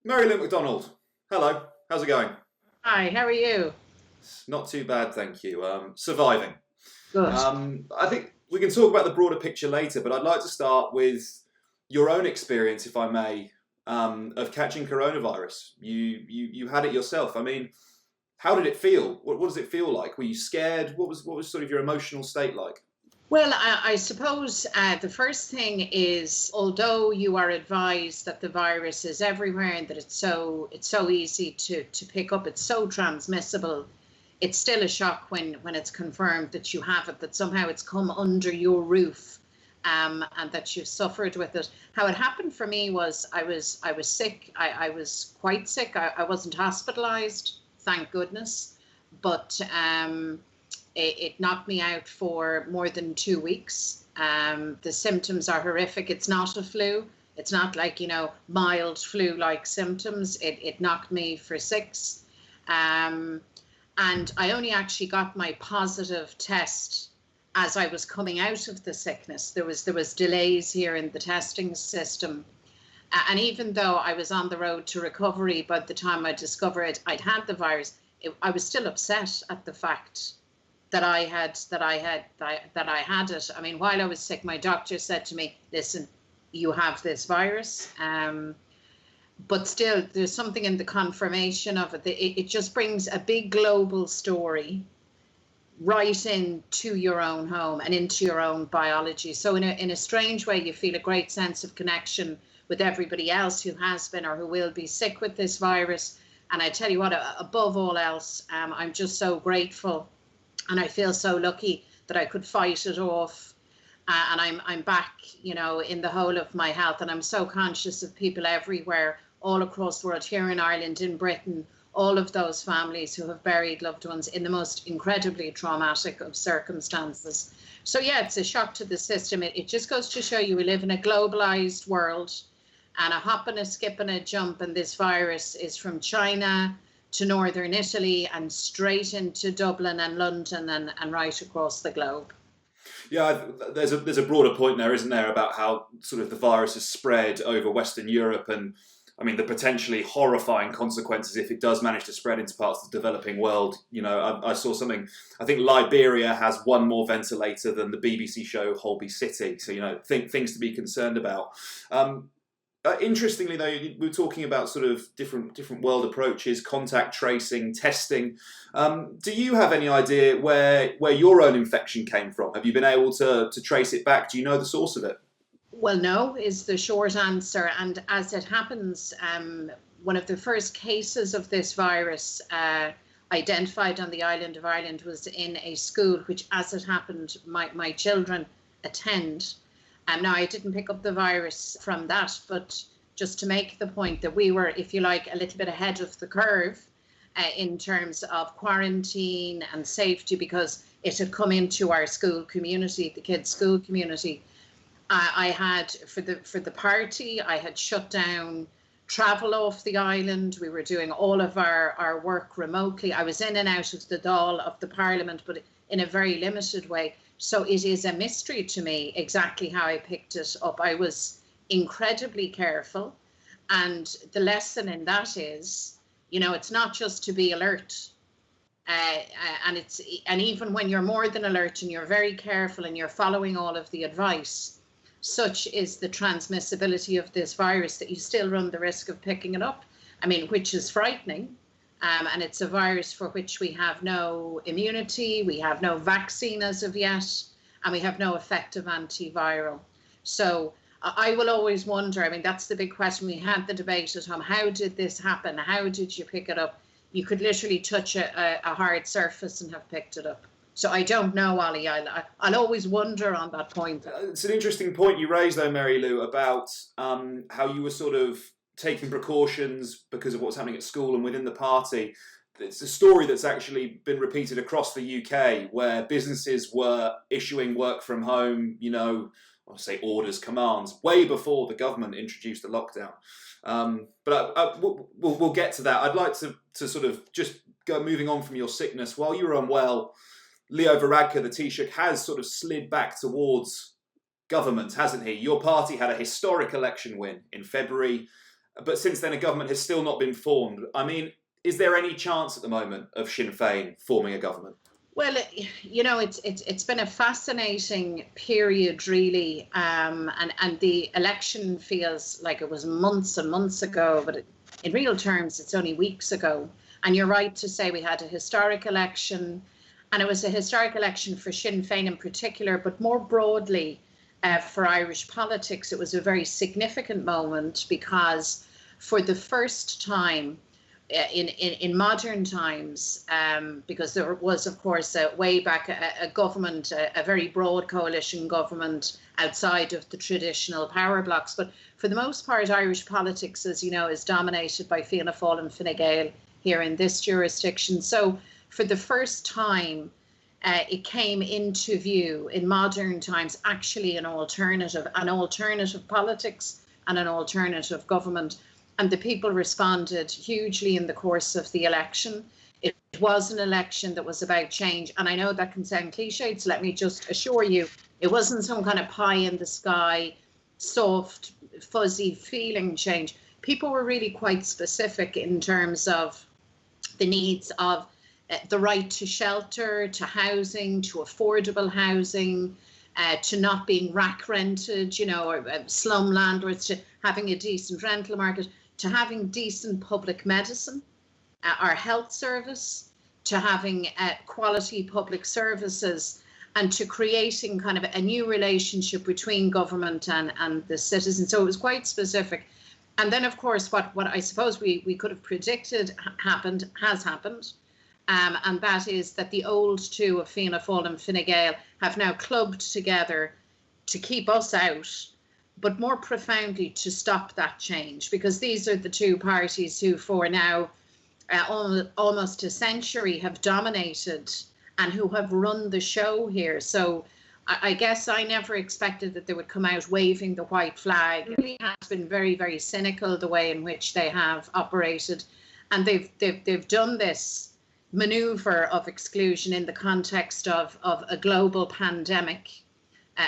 Lou McDonald. Hello. How's it going? Hi, how are you? Not too bad, thank you. Surviving. Good. I think we can talk about the broader picture later, but I'd like to start with your own experience, if I may, of catching coronavirus. You had it yourself. I mean, how did it feel? What does it feel like? Were you scared? What was sort of your emotional state like? Well, I suppose the first thing is, although you are advised that the virus is everywhere and that it's so easy to pick up, it's so transmissible. It's still a shock when it's confirmed that you have it, that somehow it's come under your roof, and that you've suffered with it. How it happened for me was I was sick. I was quite sick. I wasn't hospitalized, thank goodness, but it knocked me out for more than 2 weeks. The symptoms are horrific. It's not a flu. It's not like, mild flu-like symptoms. It knocked me for six. Um, and I only actually got my positive test as I was coming out of the sickness. There was delays here in the testing system. And even though I was on the road to recovery by the time I discovered I'd had the virus, I was still upset at the fact that I had it. I mean, while I was sick, my doctor said to me, "Listen, you have this virus." But still, there's something in the confirmation of it. It just brings a big global story right into your own home and into your own biology. So in a strange way, you feel a great sense of connection with everybody else who has been or who will be sick with this virus. And I tell you what, above all else, I'm just so grateful, and I feel so lucky that I could fight it off. And I'm back, in the whole of my health. And I'm so conscious of people everywhere, all across the world, here in Ireland, in Britain, all of those families who have buried loved ones in the most incredibly traumatic of circumstances. So yeah, it's a shock to the system. It just goes to show you we live in a globalized world, and a hop and a skip and a jump, and this virus is from China to northern Italy and straight into Dublin and London and right across the globe. Yeah, there's a broader point there, isn't there, about how sort of the virus has spread over Western Europe, and I mean the potentially horrifying consequences if it does manage to spread into parts of the developing world. I saw something. I think Liberia has one more ventilator than the BBC show Holby City. So things to be concerned about. Interestingly, though, we were talking about sort of different world approaches, contact tracing, testing. Do you have any idea where your own infection came from? Have you been able to trace it back? Do you know the source of it? Well, no, is the short answer. And as it happens, one of the first cases of this virus identified on the island of Ireland was in a school, which, as it happened, my children attend. Now, I didn't pick up the virus from that, but just to make the point that we were, if you like, a little bit ahead of the curve in terms of quarantine and safety, because it had come into our school community, the kids' school community. I had for the party, I had shut down travel off the island. We were doing all of our work remotely. I was in and out of the Dáil of the Parliament, but in a very limited way. So it is a mystery to me exactly how I picked it up. I was incredibly careful. And the lesson in that is, it's not just to be alert. And even when you're more than alert and you're very careful and you're following all of the advice, such is the transmissibility of this virus that you still run the risk of picking it up. I mean, which is frightening. And it's a virus for which we have no immunity, we have no vaccine as of yet, and we have no effective antiviral. So I will always wonder, I mean, that's the big question. We had the debate at home. How did this happen? How did you pick it up? You could literally touch a hard surface and have picked it up. So I don't know, Ollie. I'll always wonder on that point. It's an interesting point you raised, though, Mary Lou, about how you were sort of taking precautions because of what's happening at school and within the party. It's a story that's actually been repeated across the UK, where businesses were issuing work from home, I'll say orders, commands, way before the government introduced the lockdown. But we'll get to that. I'd like to sort of just go moving on from your sickness. While you were unwell, Leo Varadkar, the Taoiseach, has sort of slid back towards government, hasn't he? Your party had a historic election win in February. but since then a government has still not been formed. I mean, is there any chance at the moment of Sinn Féin forming a government? Well, it's been a fascinating period, really, and the election feels like it was months and months ago, but in real terms, it's only weeks ago. And you're right to say we had a historic election, and it was a historic election for Sinn Féin in particular, but more broadly for Irish politics, it was a very significant moment because for the first time in modern times, because there was, of course, way back a government, a very broad coalition government outside of the traditional power blocks. But for the most part, Irish politics, as you know, is dominated by Fianna Fáil and Fine Gael here in this jurisdiction. So for the first time, it came into view in modern times, actually an alternative politics and an alternative government. And the people responded hugely in the course of the election. It was an election that was about change. And I know that can sound cliched, so let me just assure you, it wasn't some kind of pie in the sky, soft, fuzzy feeling change. People were really quite specific in terms of the needs of the right to shelter, to housing, to affordable housing, to not being rack rented, or slum landlords, to having a decent rental market, to having decent public medicine, our health service, to having quality public services, and to creating kind of a new relationship between government and the citizens. So it was quite specific. And then, of course, what I suppose we could have predicted has happened. And that is that the old two of Fianna Fáil and Fine Gael have now clubbed together to keep us out, but more profoundly to stop that change, because these are the two parties who for now almost a century have dominated and who have run the show here. So I guess I never expected that they would come out waving the white flag. It really has been very, very cynical the way in which they have operated, and they've done this maneuver of exclusion in the context of a global pandemic,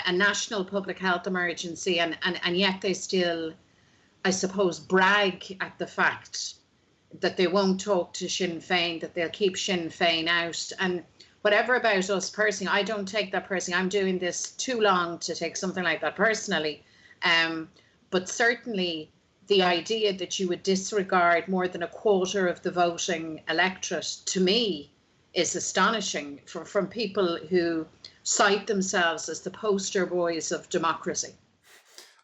a national public health emergency, and yet they still, I suppose, brag at the fact that they won't talk to Sinn Féin, that they'll keep Sinn Féin out. And whatever about us personally, I don't take that personally. I'm doing this too long to take something like that personally. But certainly the idea that you would disregard more than a quarter of the voting electorate, to me, is astonishing from people who cite themselves as the poster boys of democracy.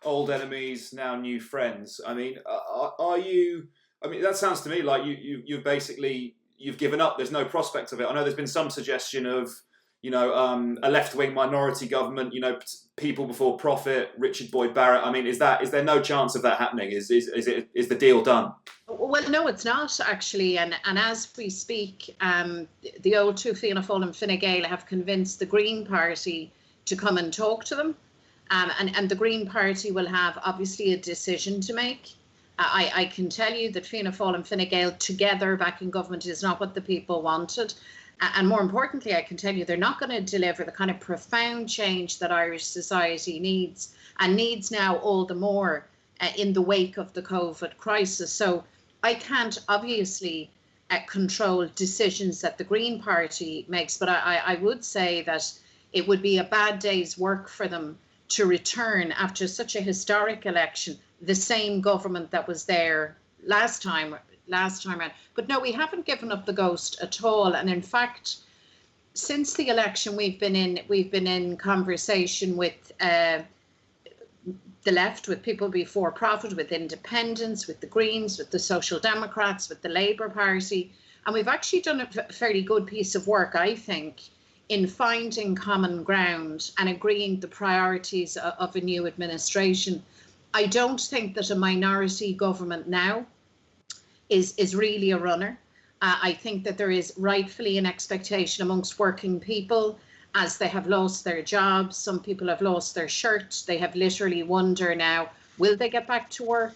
Old enemies, now new friends. I mean, are you? I mean, that sounds to me like you've basically given up. There's no prospect of it. I know there's been some suggestion of, a left-wing minority government. People before profit, Richard Boyd Barrett. I mean, is there no chance of that happening? Is the deal done? Well, no, it's not actually. And as we speak, the old two, Fianna Fáil and Fine Gael, have convinced the Green Party to come and talk to them. And the Green Party will have obviously a decision to make. I can tell you that Fianna Fáil and Fine Gael together back in government is not what the people wanted. And more importantly, I can tell you they're not going to deliver the kind of profound change that Irish society needs, and needs now all the more in the wake of the COVID crisis. So I can't obviously control decisions that the Green Party makes, but I would say that it would be a bad day's work for them to return after such a historic election, the same government that was there last time around. But no, we haven't given up the ghost at all. And in fact, since the election, we've been in conversation with the left, with people before profit, with independents, with the Greens, with the Social Democrats, with the Labour Party. And we've actually done a fairly good piece of work, I think, in finding common ground and agreeing the priorities of a new administration. I don't think that a minority government now is really a runner. I think that there is rightfully an expectation amongst working people as they have lost their jobs. Some people have lost their shirts. They have literally wonder now, will they get back to work?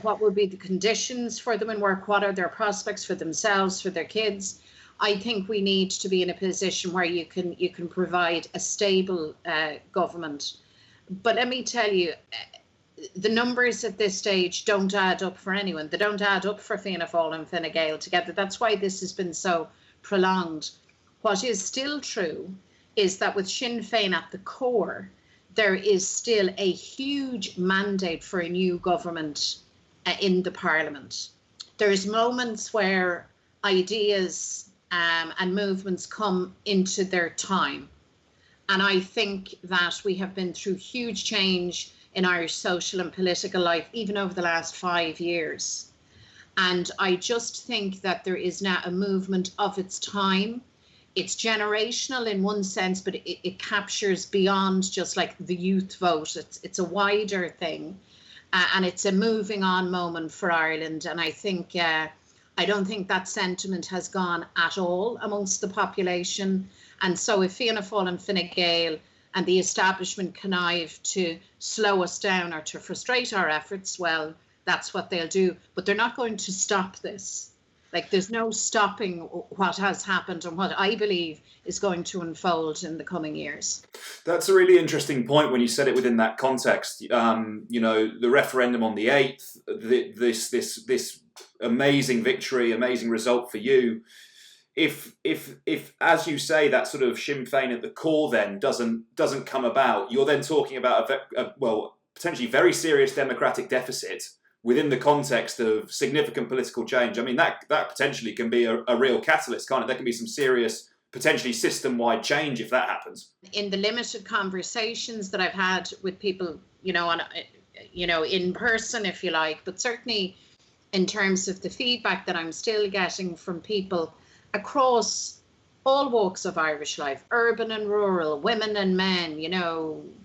What will be the conditions for them in work? What are their prospects for themselves, for their kids? I think we need to be in a position where you can provide a stable government. But let me tell you, the numbers at this stage don't add up for anyone. They don't add up for Fianna Fáil and Fine Gael together. That's why this has been so prolonged. What is still true is that with Sinn Féin at the core, there is still a huge mandate for a new government in the Parliament. There's moments where ideas and movements come into their time. And I think that we have been through huge change in Irish social and political life, even over the last 5 years. And I just think that there is now a movement of its time. It's generational in one sense, but it captures beyond just like the youth vote. It's a wider thing, and it's a moving on moment for Ireland. And I think, I don't think that sentiment has gone at all amongst the population. And so if Fianna Fáil and Fine Gael and the establishment connive to slow us down or to frustrate our efforts, well, that's what they'll do. But they're not going to stop this. Like, there's no stopping what has happened and what I believe is going to unfold in the coming years. That's a really interesting point when you said it within that context. The referendum on the 8th, this amazing victory, amazing result for you. If as you say, that sort of Sinn Féin at the core then doesn't come about, you're then talking about a potentially very serious democratic deficit within the context of significant political change. I mean, that potentially can be a real catalyst, can't it? There can be some serious, potentially system-wide change if that happens. In the limited conversations that I've had with people, in person, if you like, but certainly in terms of the feedback that I'm still getting from people across all walks of Irish life, urban and rural, women and men,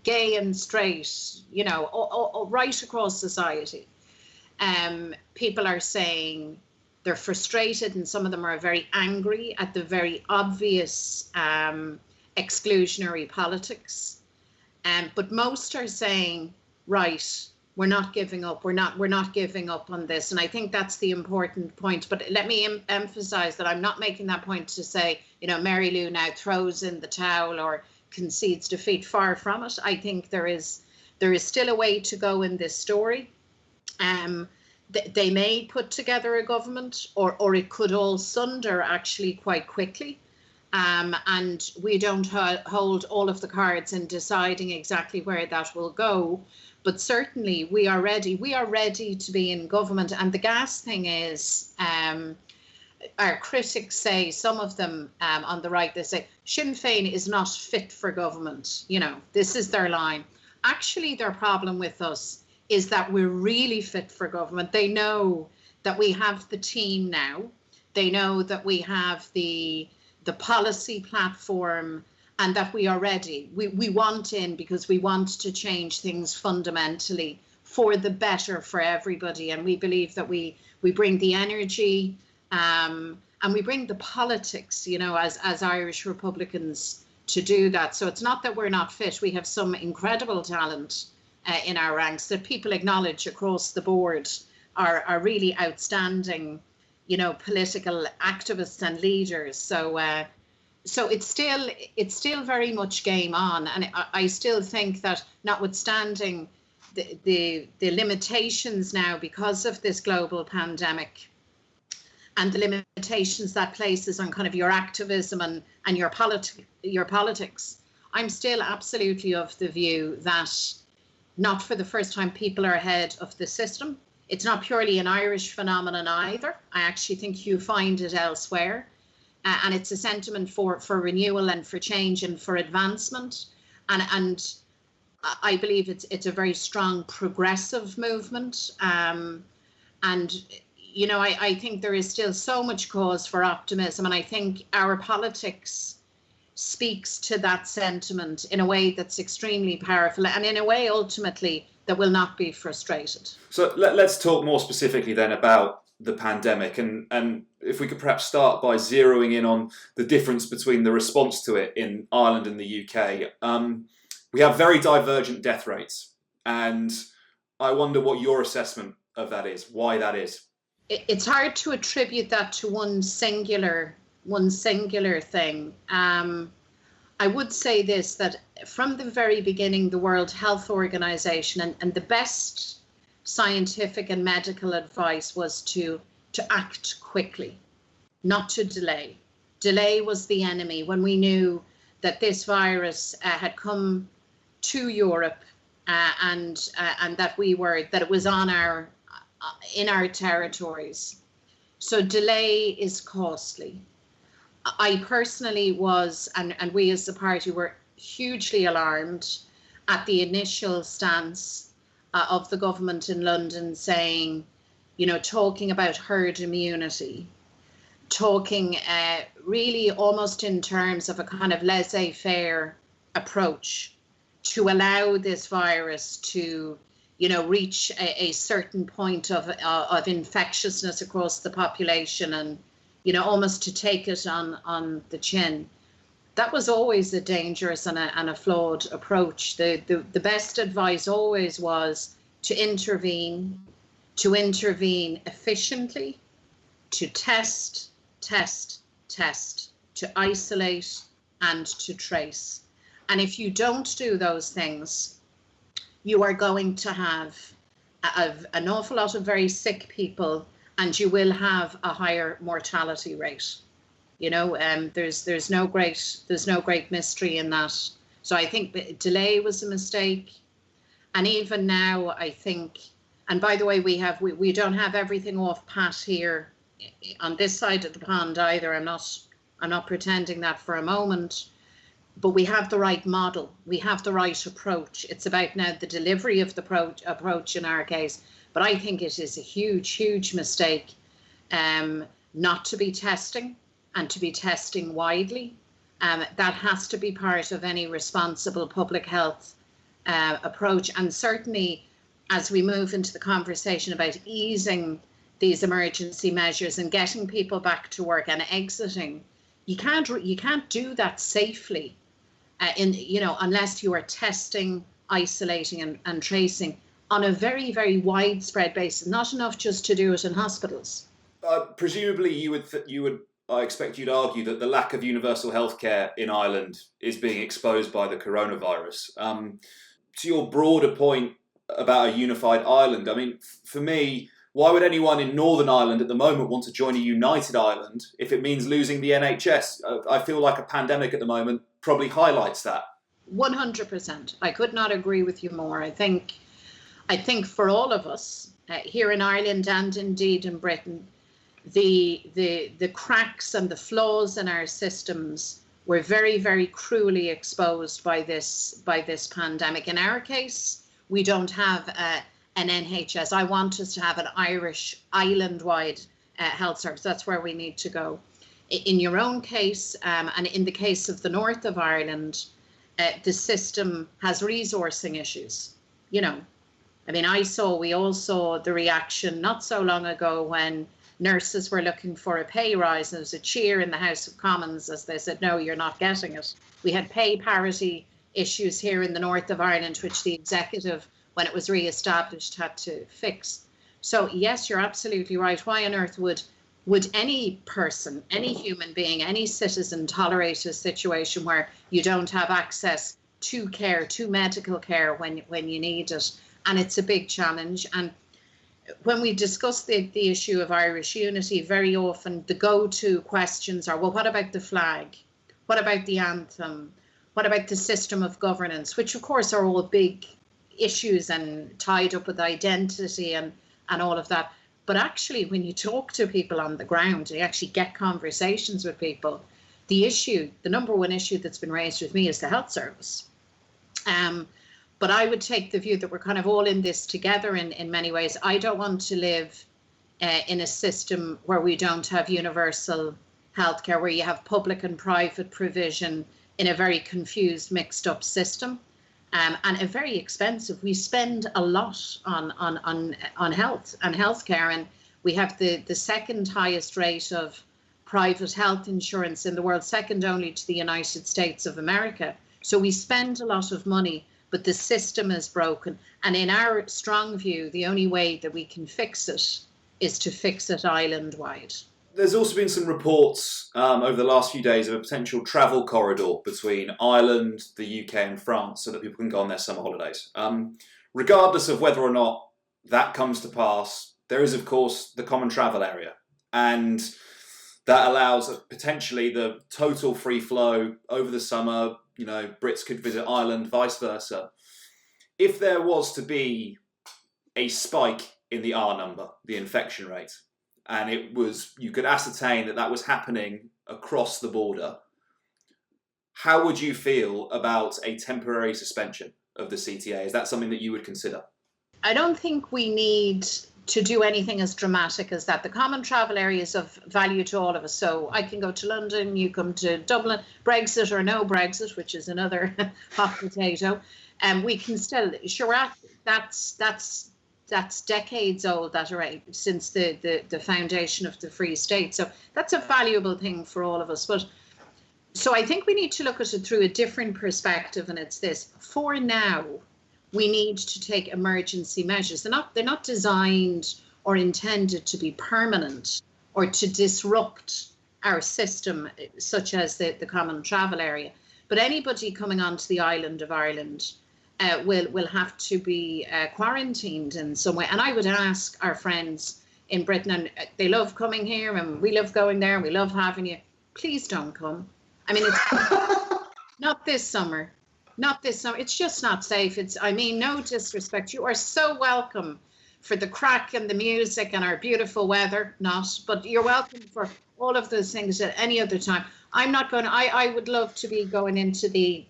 gay and straight, all right across society. People are saying they're frustrated, and some of them are very angry at the very obvious exclusionary politics. But most are saying, right, we're not giving up. We're not giving up on this. And I think that's the important point. But let me emphasize that I'm not making that point to say, Mary Lou now throws in the towel or concedes defeat. Far from it. I think there is still a way to go in this story. They may put together a government, or it could all sunder actually quite quickly. And we don't hold all of the cards in deciding exactly where that will go. But certainly we are ready. We are ready to be in government. And the gas thing is, our critics say, some of them on the right, they say, Sinn Féin is not fit for government. This is their line. Actually, their problem with us is that we're really fit for government. They know that we have the team now. They know that we have the policy platform, and that we are ready. We want in because we want to change things fundamentally for the better for everybody. And we believe that we bring the energy and we bring the politics, as Irish Republicans to do that. So it's not that we're not fit. We have some incredible talent in our ranks that people acknowledge across the board are really outstanding, political activists and leaders. So it's still very much game on, and I still think that, notwithstanding the limitations now because of this global pandemic, and the limitations that places on kind of your activism and your politics, I'm still absolutely of the view that not for the first time people are ahead of the system. It's not purely an Irish phenomenon either. I actually think you find it elsewhere. And it's a sentiment for renewal and for change and for advancement. And I believe it's a very strong progressive movement. And, I think there is still so much cause for optimism. And I think our politics speaks to that sentiment in a way that's extremely powerful, and in a way, ultimately, that will not be frustrated. So let's talk more specifically then about the pandemic, and if we could perhaps start by zeroing in on the difference between the response to it in Ireland and the UK. We have very divergent death rates, and I wonder what your assessment of that is, why that is. It's hard to attribute that to one singular thing. I would say this, that from the very beginning, the World Health Organization and the best scientific and medical advice was to act quickly, not to delay. Delay was the enemy. When we knew that this virus had come to Europe and that it was on in our territories. So delay is costly. I personally was, and we as the party were hugely alarmed at the initial stance of the government in London saying, talking about herd immunity, talking really almost in terms of a kind of laissez-faire approach to allow this virus to, reach a certain point of infectiousness across the population and, almost to take it on the chin. That was always a dangerous and a flawed approach. The best advice always was to intervene efficiently, to test, to isolate and to trace. And if you don't do those things, you are going to have an awful lot of very sick people, and you will have a higher mortality rate. There's no great mystery in that. So I think delay was a mistake. And even now, I think, and by the way, we don't have everything off pat here on this side of the pond either. I'm not pretending that for a moment. But we have the right model. We have the right approach. It's about now the delivery of the approach in our case. But I think it is a huge mistake not to be testing and to be testing widely. That has to be part of any responsible public health approach. And certainly as we move into the conversation about easing these emergency measures and getting people back to work and exiting, you can't do that safely. Unless you are testing, isolating and tracing on a very, very widespread basis. Not enough just to do it in hospitals. Presumably you would, I expect you'd argue that the lack of universal healthcare in Ireland is being exposed by the coronavirus. To your broader point about a unified Ireland, I mean, for me, why would anyone in Northern Ireland at the moment want to join a united Ireland if it means losing the NHS? I feel like a pandemic at the moment probably highlights that. 100%. I could not agree with you more. I think for all of us here in Ireland and indeed in Britain, the cracks and the flaws in our systems were very, very cruelly exposed by this pandemic. In our case, we don't have an NHS. I want us to have an Irish island-wide health service. That's where we need to go. In your own case, and in the case of the north of Ireland, the system has resourcing issues. We all saw the reaction not so long ago when nurses were looking for a pay rise. There was a cheer in the House of Commons as they said, no, you're not getting it. We had pay parity issues here in the north of Ireland, which the executive, when it was re-established, had to fix. So yes, you're absolutely right. Why on earth would any person, any human being, any citizen tolerate a situation where you don't have access to care, to medical care when you need it? And it's a big challenge. And when we discuss the issue of Irish unity, very often the go-to questions are, well, what about the flag? What about the anthem? What about the system of governance? Which of course are all big issues and tied up with identity and all of that. But actually, when you talk to people on the ground, you actually get conversations with people. The number one issue that's been raised with me is the health service. But I would take the view that we're kind of all in this together in many ways. I don't want to live in a system where we don't have universal healthcare, where you have public and private provision in a very confused, mixed up system. And a very expensive. We spend a lot on health and healthcare, and we have the second highest rate of private health insurance in the world, second only to the United States of America. So we spend a lot of money, but the system is broken. And in our strong view, the only way that we can fix it is to fix it island-wide. There's also been some reports over the last few days of a potential travel corridor between Ireland, the UK, and France, so that people can go on their summer holidays. Regardless of whether or not that comes to pass, there is, of course, the common travel area, and that allows potentially the total free flow over the summer. You know, Brits could visit Ireland, vice versa. If there was to be a spike in the R number, the infection rate, and you could ascertain that was happening across the border, how would you feel about a temporary suspension of the CTA? Is that something that you would consider? I don't think we need to do anything as dramatic as that. The common travel area is of value to all of us. So I can go to London, you come to Dublin, Brexit or no Brexit, which is another hot potato. And we can still, sure, that's decades old, that right, since the foundation of the Free State. So that's a valuable thing for all of us. But so I think we need to look at it through a different perspective, and it's this: for now, we need to take emergency measures. They're not designed or intended to be permanent or to disrupt our system, such as the common travel area. But anybody coming onto the island of Ireland will have to be quarantined in some way. And I would ask our friends in Britain, and they love coming here, and we love going there, and we love having you. Please don't come. I mean, it's not this summer. Not this summer. It's just not safe. No disrespect. You are so welcome for the crack and the music and our beautiful weather, but you're welcome for all of those things at any other time. I would love to be going into the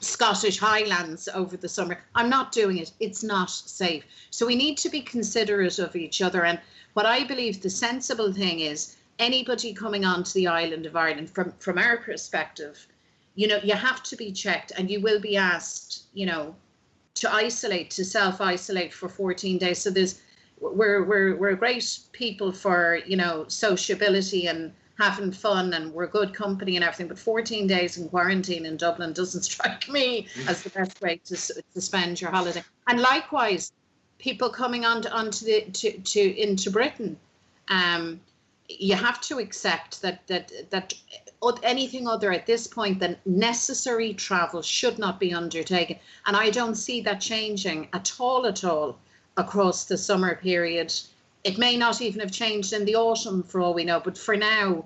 Scottish Highlands over the summer. I'm not doing it. It's not safe. So we need to be considerate of each other. And what I believe the sensible thing is, anybody coming onto the island of Ireland, from our perspective, you have to be checked, and you will be asked, to self-isolate for 14 days. So we're great people for, sociability and having fun, and we're good company and everything, but 14 days in quarantine in Dublin doesn't strike me as the best way to spend your holiday. And likewise, people coming into Britain, you have to accept that anything other at this point than necessary travel should not be undertaken. And I don't see that changing at all across the summer period. It may not even have changed in the autumn for all we know, but for now,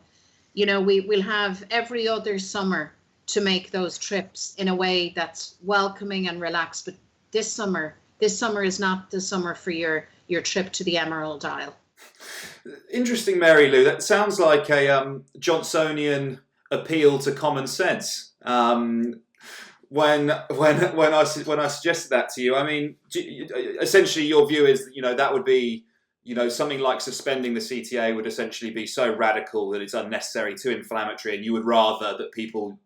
we'll have every other summer to make those trips in a way that's welcoming and relaxed. But this summer is not the summer for your trip to the Emerald Isle. Interesting, Mary Lou. That sounds like a Johnsonian appeal to common sense. When I suggested that to you, I mean, essentially your view is that would be, something like suspending the CTA would essentially be so radical that it's unnecessary, too inflammatory, and you would rather that people,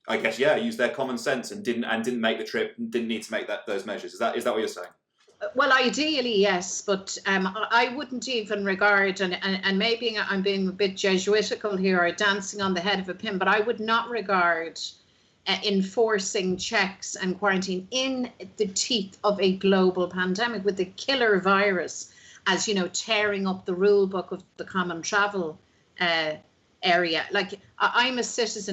I guess, use their common sense and didn't make the trip, and didn't need to make those measures. Is that what you're saying? Well, ideally, yes, but I wouldn't even regard, and maybe I'm being a bit Jesuitical here or dancing on the head of a pin, but I would not regard enforcing checks and quarantine in the teeth of a global pandemic with the killer virus as, tearing up the rule book of the common travel area. Like, I'm a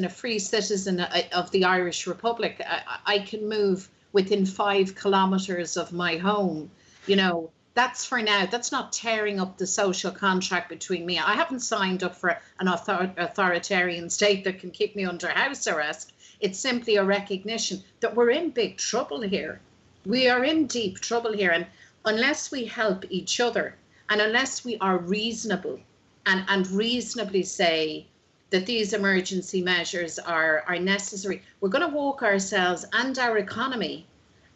free citizen of the Irish Republic. I can move within 5 kilometres of my home. That's for now. That's not tearing up the social contract between me. I haven't signed up for an authoritarian state that can keep me under house arrest. It's simply a recognition that we're in big trouble here. We are in deep trouble here. And unless we help each other, and unless we are reasonable and reasonably say that these emergency measures are necessary, we're going to walk ourselves and our economy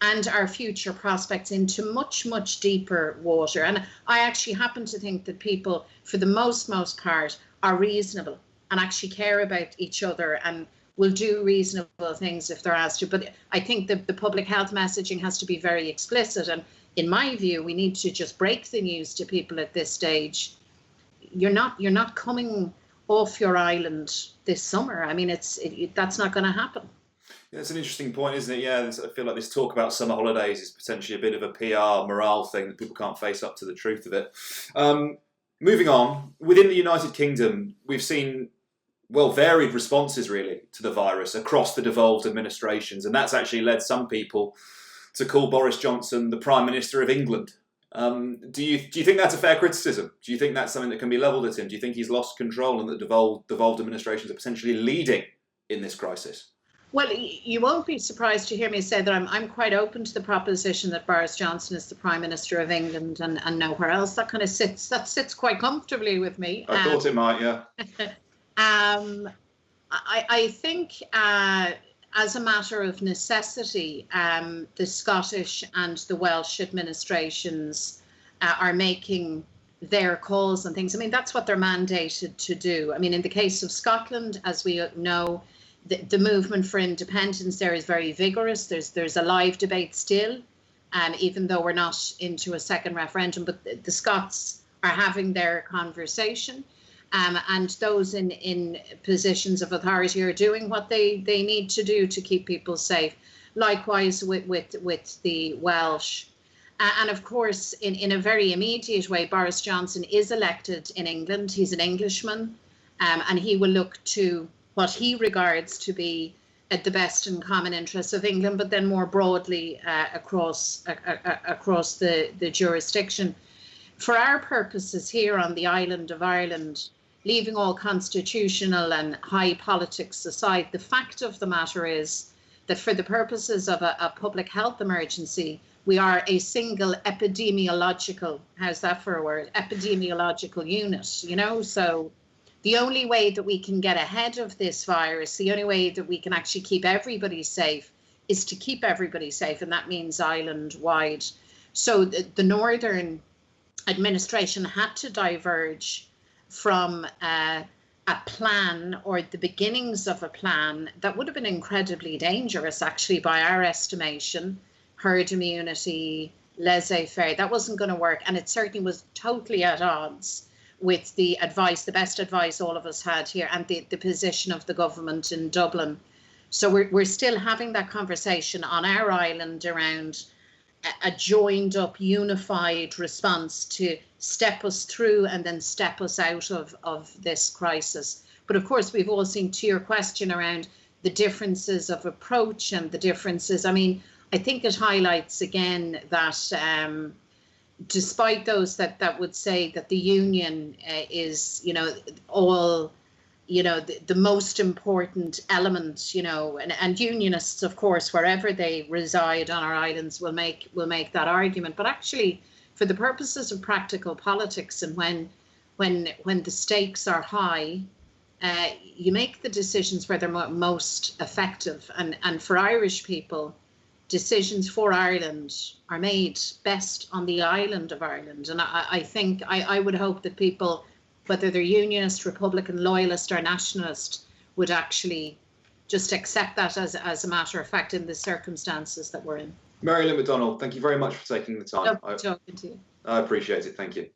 and our future prospects into much, much deeper water. And I actually happen to think that people, for the most part, are reasonable and actually care about each other and will do reasonable things if they're asked to. But I think the public health messaging has to be very explicit. And in my view, we need to just break the news to people at this stage. You're not coming off your island this summer. I mean, that's not going to happen. Yeah, it's an interesting point, isn't it? Yeah, I feel like this talk about summer holidays is potentially a bit of a PR morale thing that people can't face up to the truth of it. Moving on, within the United Kingdom, we've seen, well, varied responses really to the virus across the devolved administrations, and that's actually led some people to call Boris Johnson the Prime Minister of England. Do you think that's a fair criticism? Do you think that's something that can be levelled at him? Do you think he's lost control and that devolved administrations are potentially leading in this crisis? Well, you won't be surprised to hear me say that I'm quite open to the proposition that Boris Johnson is the Prime Minister of England and nowhere else. That kind of sits quite comfortably with me. I thought it might, yeah. I think as a matter of necessity, the Scottish and the Welsh administrations are making their calls and things. I mean, that's what they're mandated to do. I mean, in the case of Scotland, as we know, the movement for independence there is very vigorous. There's a live debate still, even though we're not into a second referendum, but the Scots are having their conversation. And those in positions of authority are doing what they need to do to keep people safe. Likewise with the Welsh. And of course, in a very immediate way, Boris Johnson is elected in England. He's an Englishman, and he will look to what he regards to be the best and common interests of England, but then more broadly across the jurisdiction. For our purposes here on the island of Ireland, leaving all constitutional and high politics aside, the fact of the matter is that for the purposes of a public health emergency, we are a single epidemiological, how's that for a word, epidemiological unit, you know? So the only way that we can get ahead of this virus, the only way that we can actually keep everybody safe is to keep everybody safe, and that means island-wide. So the Northern administration had to diverge from a plan or the beginnings of a plan that would have been incredibly dangerous, actually, by our estimation. Herd immunity, laissez-faire, that wasn't going to work, and it certainly was totally at odds with the advice, the best advice all of us had here, and the position of the government in Dublin. So we're still having that conversation on our island around a joined up, unified response to step us through and then step us out of this crisis. But of course, we've all seen, to your question around the differences of approach and the differences. I mean, I think it highlights again that despite those that would say that the union is, all, the most important element, and unionists, of course, wherever they reside on our islands will make that argument. But actually, for the purposes of practical politics and when the stakes are high, you make the decisions where they're most effective. And for Irish people, decisions for Ireland are made best on the island of Ireland. And I think I would hope that people, whether they're unionist, Republican, loyalist or nationalist, would actually just accept that as a matter of fact in the circumstances that we're in. Lou McDonald, thank you very much for taking the time. Lovely talking to you. I appreciate it. Thank you.